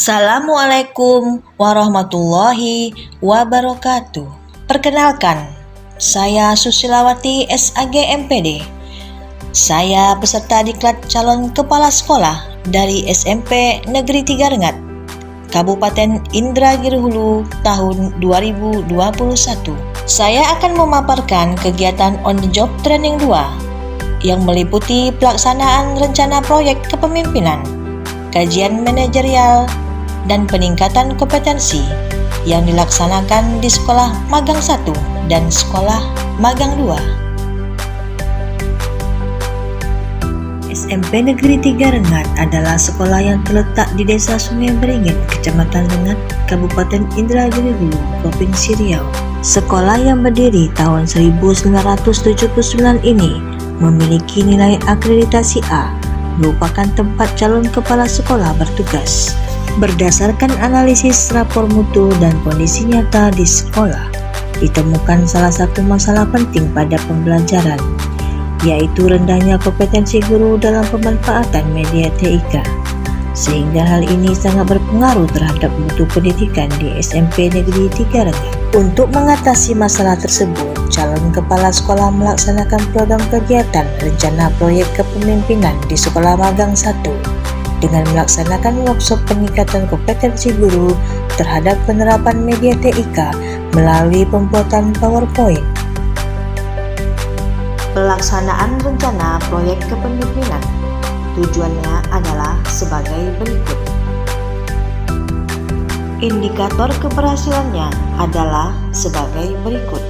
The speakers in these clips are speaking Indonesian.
Assalamualaikum warahmatullahi wabarakatuh. Perkenalkan, saya Susilawati SAG MPD. Saya peserta diklat calon kepala sekolah dari SMP Negeri 3 Rengat, Kabupaten Indragiri Hulu tahun 2021. Saya akan memaparkan kegiatan on the job training 2 yang meliputi pelaksanaan rencana proyek kepemimpinan, kajian manajerial, dan peningkatan kompetensi yang dilaksanakan di Sekolah Magang 1 dan Sekolah Magang 2. SMP Negeri 3 Rengat adalah sekolah yang terletak di Desa Sungai Beringin, Kecamatan Rengat, Kabupaten Indragiri Hulu, Provinsi Riau. Sekolah yang berdiri tahun 1979 ini memiliki nilai akreditasi A, merupakan tempat calon kepala sekolah bertugas. Berdasarkan analisis rapor mutu dan kondisi nyata di sekolah, ditemukan salah satu masalah penting pada pembelajaran, yaitu rendahnya kompetensi guru dalam pemanfaatan media TIK, sehingga hal ini sangat berpengaruh terhadap mutu pendidikan di SMP Negeri 3 Rengat. Untuk mengatasi masalah tersebut, calon kepala sekolah melaksanakan program kegiatan rencana proyek kepemimpinan di Sekolah Magang 1 dengan melaksanakan workshop peningkatan kompetensi guru terhadap penerapan media TIK melalui pembuatan PowerPoint. Pelaksanaan rencana proyek kepemimpinan tujuannya adalah sebagai berikut. Indikator keberhasilannya adalah sebagai berikut.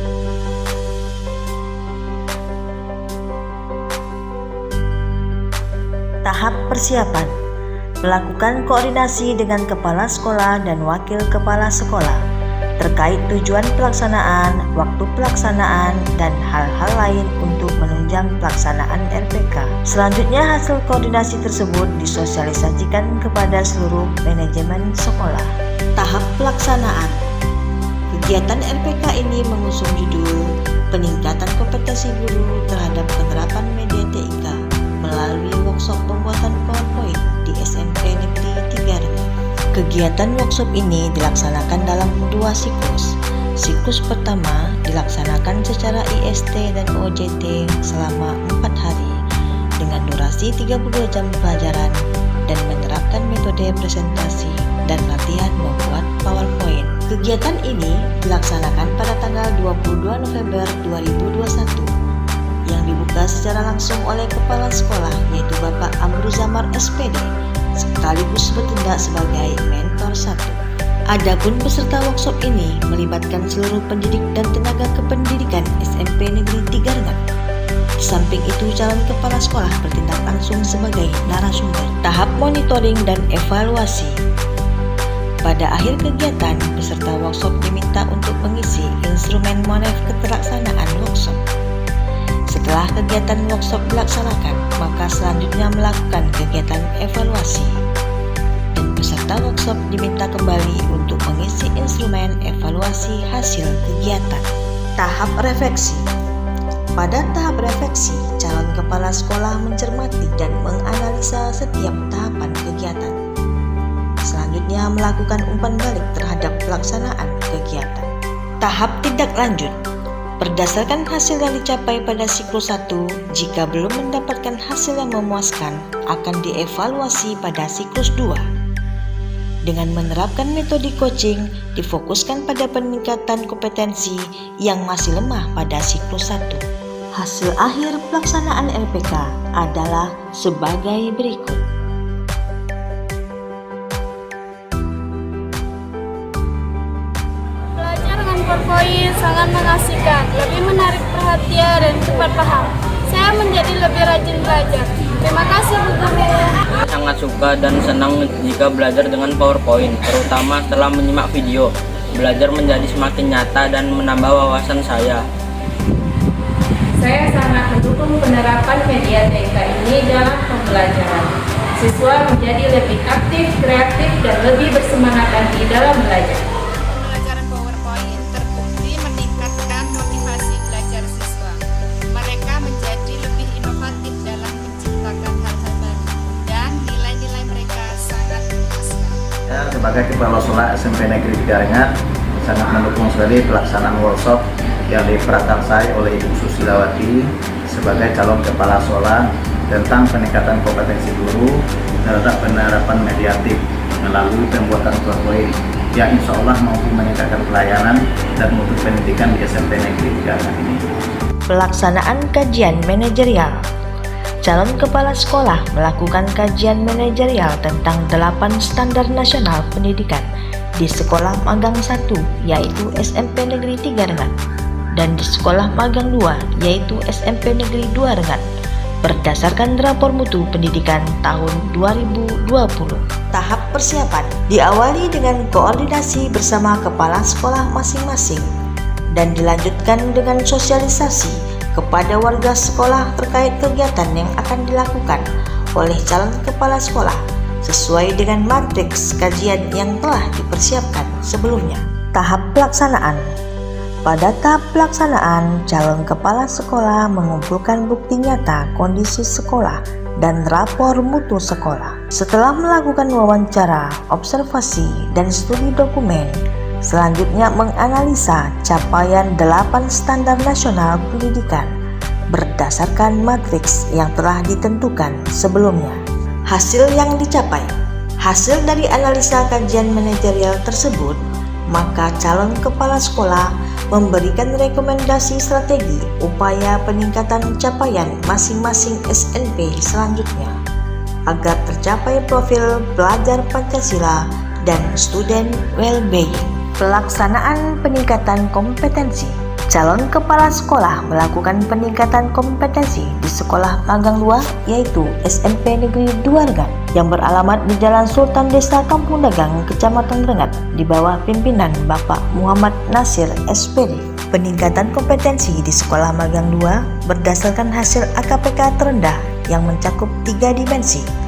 Tahap persiapan: melakukan koordinasi dengan kepala sekolah dan wakil kepala sekolah terkait tujuan pelaksanaan, waktu pelaksanaan, dan hal-hal lain untuk menunjang pelaksanaan RPK. Selanjutnya, hasil koordinasi tersebut disosialisasikan kepada seluruh manajemen sekolah. Tahap pelaksanaan: kegiatan RPK ini mengusung judul peningkatan kompetensi guru terhadap penerapan media TIK melalui workshop pembuatan PowerPoint di SMP Negeri 3 Rengat. Kegiatan workshop ini dilaksanakan dalam 2 siklus. Siklus pertama dilaksanakan secara IST dan OJT selama 4 hari dengan durasi 32 jam pelajaran dan menerapkan metode presentasi dan latihan membuat PowerPoint. Kegiatan ini dilaksanakan pada tanggal 22 November 2021 yang dibuka secara langsung oleh kepala sekolah, yaitu Bapak Amru Zamar SPD, sekaligus bertindak sebagai mentor 1. Adapun peserta workshop ini melibatkan seluruh pendidik dan tenaga kependidikan SMP Negeri 3 Rengat. Di samping itu, calon kepala sekolah bertindak langsung sebagai narasumber. Tahap monitoring dan evaluasi: pada akhir kegiatan, peserta workshop diminta untuk mengisi instrumen monef keterlaksanaan workshop. Setelah kegiatan workshop dilaksanakan, maka selanjutnya melakukan kegiatan evaluasi. Dan peserta workshop diminta kembali untuk mengisi instrumen evaluasi hasil kegiatan. Tahap refleksi: pada tahap refleksi, calon kepala sekolah mencermati dan menganalisa setiap tahapan kegiatan. Selanjutnya melakukan umpan balik terhadap pelaksanaan kegiatan. Tahap tindak lanjut: berdasarkan hasil yang dicapai pada siklus 1, jika belum mendapatkan hasil yang memuaskan, akan dievaluasi pada siklus 2. Dengan menerapkan metode coaching, difokuskan pada peningkatan kompetensi yang masih lemah pada siklus 1. Hasil akhir pelaksanaan RPK adalah sebagai berikut. PowerPoint sangat mengasihkan, lebih menarik perhatian dan cepat paham. Saya menjadi lebih rajin belajar. Terima kasih Bu Guru. Sangat suka dan senang jika belajar dengan PowerPoint, terutama setelah menyimak video. Belajar menjadi semakin nyata dan menambah wawasan saya. Saya sangat mendukung penerapan media TIK ini dalam pembelajaran. Siswa menjadi lebih aktif, kreatif, dan lebih bersemangat lagi dalam belajar. Saya Sekolah SMP Negeri 3 Rengat sangat mendukung sekali pelaksanaan workshop yang diprakarsai oleh Ibu Susilawati sebagai calon kepala sekolah tentang peningkatan kompetensi guru terhadap penerapan mediatif melalui pembuatan PowerPoint yang insya Allah mampu meningkatkan pelayanan dan mutu pendidikan di SMP Negeri 3 Rengat ini. Pelaksanaan kajian manajerial. Calon kepala sekolah melakukan kajian manajerial tentang 8 standar nasional pendidikan di sekolah magang 1 yaitu SMP Negeri 3 Rengat dan di sekolah magang 2 yaitu SMP Negeri 2 Rengat berdasarkan rapor mutu pendidikan tahun 2020. Tahap persiapan diawali dengan koordinasi bersama kepala sekolah masing-masing dan dilanjutkan dengan sosialisasi kepada warga sekolah terkait kegiatan yang akan dilakukan oleh calon kepala sekolah sesuai dengan matriks kajian yang telah dipersiapkan sebelumnya. Tahap pelaksanaan. Pada tahap pelaksanaan, calon kepala sekolah mengumpulkan bukti nyata kondisi sekolah dan rapor mutu sekolah. Setelah melakukan wawancara, observasi, dan studi dokumen, selanjutnya menganalisa capaian 8 standar nasional pendidikan berdasarkan matriks yang telah ditentukan sebelumnya. Hasil yang dicapai. Hasil dari analisa kajian manajerial tersebut, maka calon kepala sekolah memberikan rekomendasi strategi upaya peningkatan capaian masing-masing SNP selanjutnya agar tercapai profil pelajar Pancasila dan student well-being. Pelaksanaan peningkatan kompetensi. Calon kepala sekolah melakukan peningkatan kompetensi di sekolah magang 2 yaitu SMP Negeri 2 Rengat yang beralamat di Jalan Sultan Desa Kampung Dagang, Kecamatan Rengat di bawah pimpinan Bapak Muhammad Nasir SPD. Peningkatan kompetensi di sekolah magang 2 berdasarkan hasil AKPK terendah yang mencakup 3 dimensi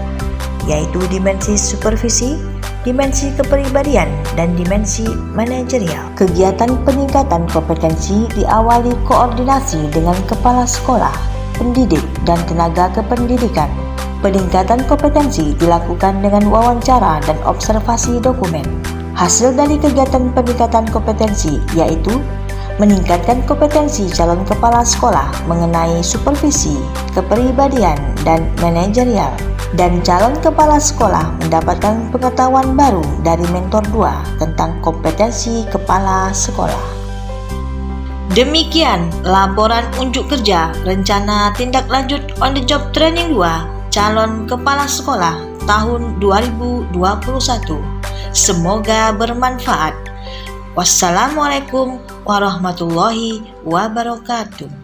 yaitu dimensi supervisi, dimensi kepribadian, dan dimensi manajerial. Kegiatan peningkatan kompetensi diawali koordinasi dengan kepala sekolah, pendidik, dan tenaga kependidikan. Peningkatan kompetensi dilakukan dengan wawancara dan observasi dokumen. Hasil dari kegiatan peningkatan kompetensi yaitu meningkatkan kompetensi calon kepala sekolah mengenai supervisi, kepribadian, dan manajerial. Dan calon kepala sekolah mendapatkan pengetahuan baru dari mentor 2 tentang kompetensi kepala sekolah. Demikian laporan unjuk kerja rencana tindak lanjut on the job training 2 calon kepala sekolah tahun 2021. Semoga bermanfaat. Wassalamualaikum warahmatullahi wabarakatuh.